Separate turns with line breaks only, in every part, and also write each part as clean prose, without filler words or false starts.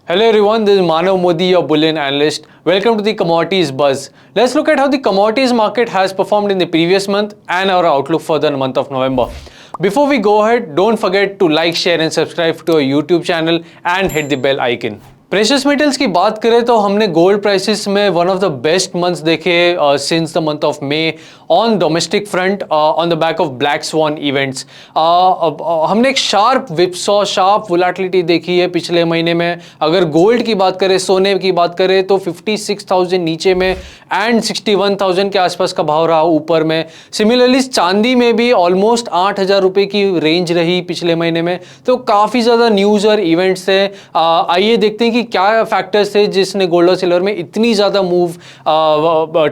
Hello everyone, this is Manav Modi, your bullion analyst. Welcome to the Commodities Buzz. Let's look at how the commodities market has performed in the previous month and our outlook for the month of November. Before we go ahead, don't forget to like, share and subscribe to our YouTube channel and hit the bell icon. Precious metals की बात करें तो हमने gold prices में one of the best months देखे since the month of May on domestic front on the back of black swan events. हमने एक sharp volatility देखी है पिछले महीने में। अगर गोल्ड की बात करें, सोने की बात करें तो 56,000 नीचे में एंड 61,000 के आसपास का भाव रहा ऊपर में। सिमिलरली चांदी में भी ऑलमोस्ट 8,000 रुपये की रेंज रही पिछले महीने में। तो काफ़ी ज़्यादा न्यूज़ और इवेंट्स थे। आइए देखते हैं कि क्या फैक्टर्स थे जिसने गोल्ड और सिल्वर में इतनी ज़्यादा मूव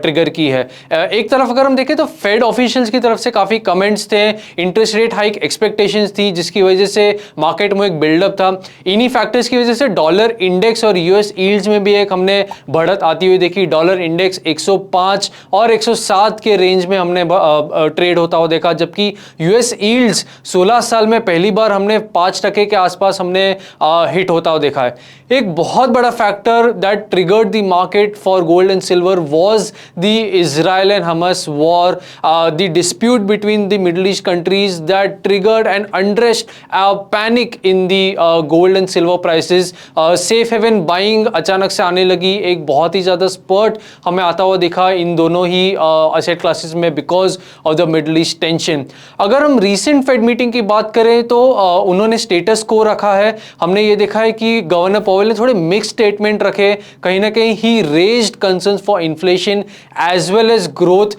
ट्रिगर की है। एक तरफ अगर हम देखें तो फेड ऑफिशियल्स की तरफ से काफ़ी कमेंट्स थे, इंटरेस्ट रेट हाइक एक्सपेक्टेशंस थी जिसकी वजह से मार्केट में एक बिल्डअप था। इन्हीं फैक्टर्स की वजह से डॉलर इंडेक्स और यूएस यील्ड्स में भी एक हमने बढ़त आती हुई देखी। डॉलर इंडेक्स 105 और 107 के रेंज में हमने ट्रेड होता हुआ देखा, जबकि यूएस यील्ड्स 16 साल में पहली बार हमने 5% के आसपास हमने हिट होता हुआ देखा है। एक बहुत बड़ा factor that triggered the market for gold and silver was the Israel and Hamas war, the dispute between the Middle East countries that triggered and unrest panic in the gold and silver prices. Safe haven buying अचानक से आने लगी, एक बहुत ही ज़्यादा spurt हमें आता हुआ दिखा इन दोनों ही असेट क्लासेस में because of the Middle east tension. अगर हम रिसेंट फेड मीटिंग की बात करें तो उन्होंने स्टेटस को रखा है। हमने ये देखा है कि गवर्नर पॉवेल ने थोड़े मिक्स स्टेटमेंट रखे, कहीं ना कहीं ही raised concerns for inflation as well as growth.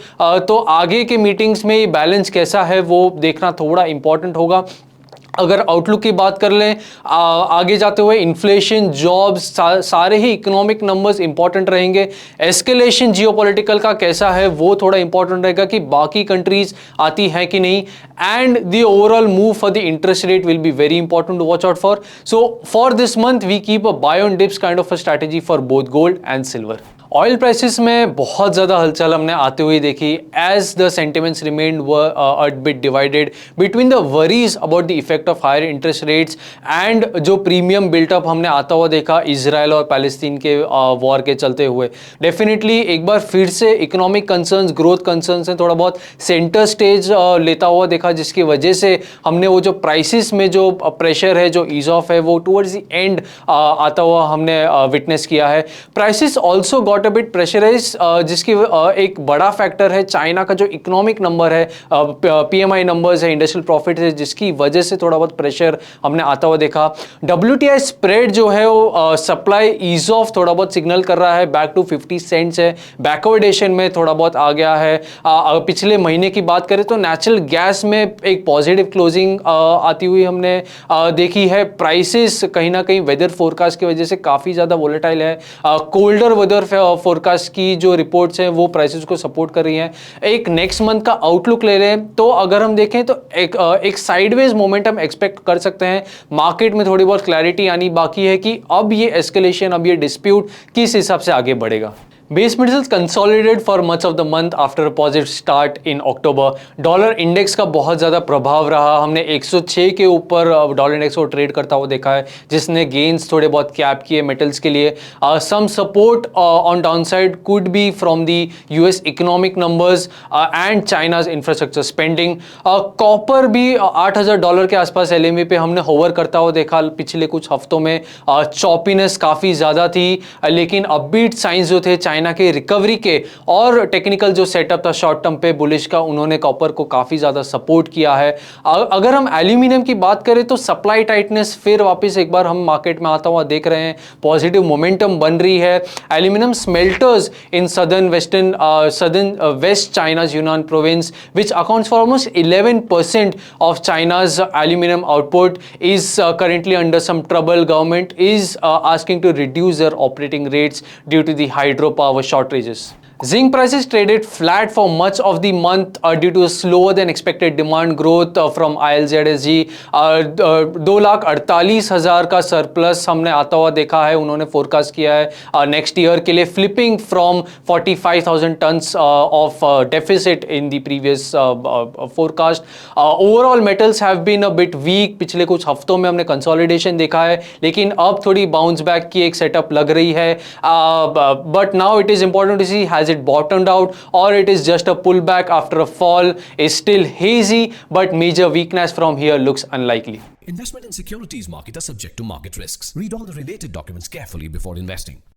तो आगे के मीटिंग्स में ये बैलेंस कैसा है वो देखना थोड़ा इंपॉर्टेंट होगा। अगर आउटलुक की बात कर लें आगे जाते हुए, इन्फ्लेशन, जॉब्स, सारे ही इकोनॉमिक नंबर्स इंपॉर्टेंट रहेंगे। एस्केलेशन जियोपॉलिटिकल का कैसा है वो थोड़ा इंपॉर्टेंट रहेगा कि बाकी कंट्रीज आती हैं कि नहीं, and the overall move for the interest rate will be very important to watch out for. So for this month we keep a buy on dips kind of a strategy for both gold and silver. Oil prices में बहुत ज़्यादा हलचल हमने आते हुए देखी as the sentiments remained a bit divided between the worries about the effect of higher interest rates and जो premium built up हमने आता हुआ देखा इजराइल और पैलेस्तीन के वॉर के चलते हुए। डेफिनेटली एक बार फिर से इकोनॉमिक कंसर्न्स, ग्रोथ कंसर्न्स हैं थोड़ा बहुत सेंटर स्टेज लेता हुआ देखा, जिसकी वजह से हमने वो जो प्राइसेस में जो प्रेशर है, जो ईज ऑफ है, वो टूवर्ड्स द एंड आता हुआ हमने विटनेस किया है। Prices also got a bit pressurise, जिसकी एक बड़ा फैक्टर है चाइना का जो इकोनॉमिक नंबर है, पीएमआई नंबर्स है, इंडस्ट्रियल प्रॉफिट है, जिसकी वजह से थोड़ा बहुत प्रेशर हमने आता हुआ देखा। WTI स्प्रेड जो है वो सप्लाई ईज ऑफ थोड़ा बहुत सिग्नल कर रहा है, बैक टू 50 सेंट्स है, बैकवर्डेशन में थोड़ा बहुत आ गया है। पिछले महीने की बात करें तो नेचुरल गैस में एक पॉजिटिव क्लोजिंग आती हुई हमने देखी है। प्राइसेस कहीं ना कहीं वेदर फोरकास्ट की वजह से काफ़ी ज़्यादा वोलेटाइल है। कोल्डर वेदर फोरकास्ट की जो रिपोर्ट्स हैं वो प्राइसेस को सपोर्ट कर रही हैं। एक नेक्स्ट मंथ का आउटलुक ले रहे हैं तो अगर हम देखें तो एक साइडवेज मोमेंटम एक्सपेक्ट कर सकते हैं। मार्केट में थोड़ी बहुत क्लैरिटी आनी बाकी है कि अब ये एस्केलेशन, अब ये डिस्प्यूट किस हिसाब से आगे बढ़ेगा। Base metals consolidated for much of the month after a positive start in October. Dollar index का बहुत ज़्यादा प्रभाव रहा। हमने 106 के ऊपर डॉलर इंडेक्स को ट्रेड करता हुआ देखा है, जिसने गेन्स थोड़े बहुत कैप किए मेटल्स के लिए। Some support on downside could be from the US economic numbers and China's infrastructure spending. Copper भी $8,000 के आसपास एलएमवी पे हमने होवर करता हुआ देखा पिछले कुछ हफ्तों में। चॉपीनेस काफ़ी ज़्यादा थी, लेकिन अपबीट साइंस जो थे चाइना के रिकवरी के और टेक्निकल जो सेटअप था शॉर्ट टर्म पे बुलिश का, उन्होंने कॉपर को काफ़ी ज़्यादा सपोर्ट किया है। अगर हम एल्यूमिनियम की बात करें तो सप्लाई टाइटनेस फिर वापस एक बार हम मार्केट में आता हुआ देख रहे हैं, पॉजिटिव मोमेंटम बन रही है। Aluminium smelters in southern west China's Yunnan province which accounts for almost 11% of China's aluminium output is currently under some trouble. Government is asking to reduce their operating rates due to the hydropower shortages. Zinc prices traded flat for much of the month due to slower than expected demand growth from ILZSG. 2,48,000 का surplus हमने आता हुआ देखा है, उन्होंने forecast किया है next year के लिए, flipping from 45,000 tons of deficit in the previous forecast. Overall metals have been a bit weak. पिछले कुछ हफ्तों में हमने कंसोलिडेशन देखा है, लेकिन अब थोड़ी बाउंस बैक की एक सेटअप लग रही है. But now it is important to see has it bottomed out or it is just a pullback after a fall. Is still hazy, but major weakness from here looks unlikely.
Investment in securities market are subject to market risks. Read all the related documents carefully before investing.